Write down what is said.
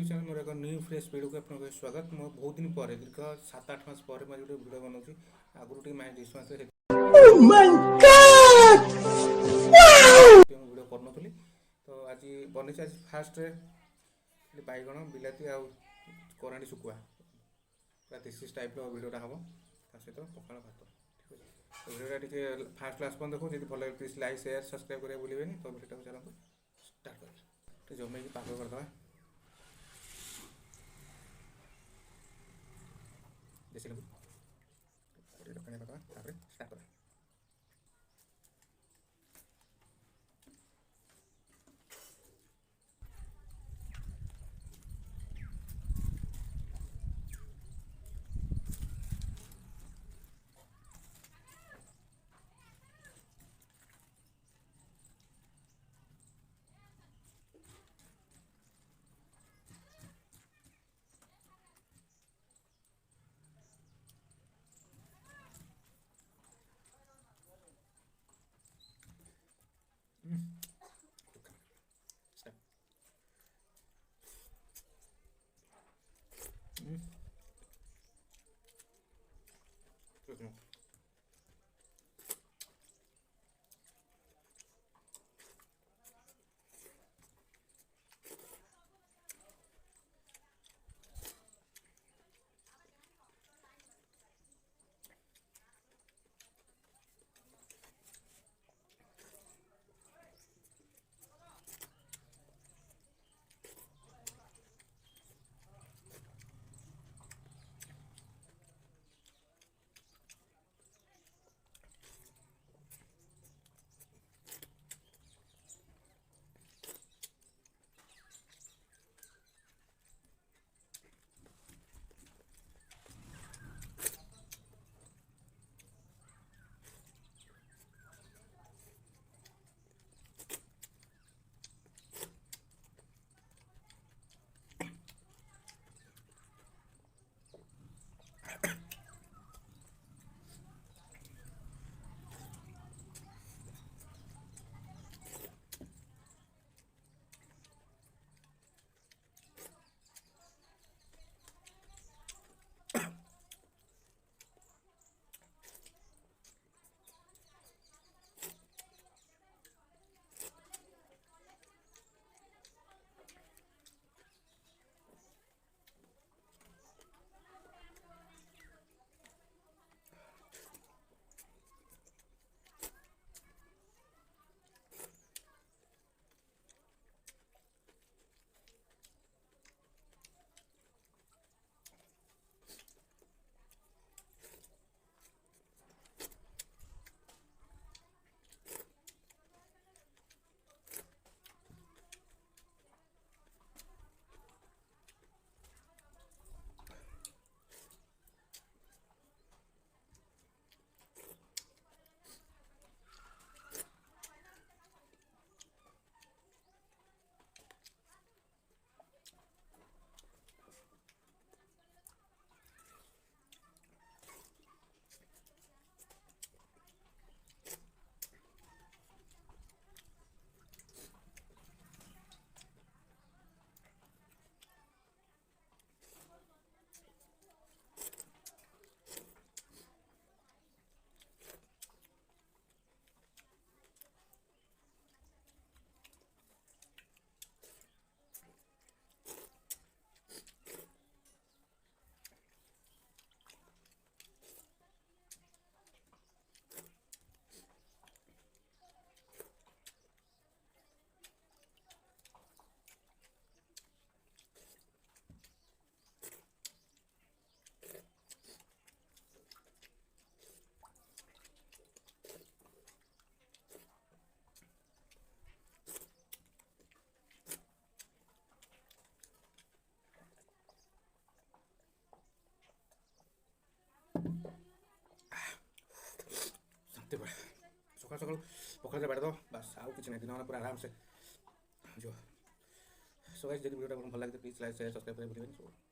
YouTube channel मोर एक new fresh video को आपको स्वागत। मो बहुत दिन पर दीर्घ 7-8 मास पर मैं जो वीडियो बनाऊँ आगुरी टी माइंड डिस्टेंस वीडियो कर तो आज बनी आज फास्ट बैगण बिलाती आ कराणी शुकुआ पूरा देसी टाइप वीडियोटा हम सहित पखाड़ भात ठीक है। वीडियोटा टी फास्ट क्लास पॉइंट देखो जी भले प्लीज लाइक शेयर सब्सक्राइब करें भूलें। तो वीडियो को चलते स्टार्ट कर जमे पाक करदे देसी लेबू ढक्कन पकड़ा स्टार्ट करा। सकाल सकाल पकड़ा बाड़ दो बस आउ कि दिन पूरा आराम से जो सो गाइस, यदि वीडियो भल लगे प्लीज लाइक शेयर सब्सक्राइब करें भूलिए।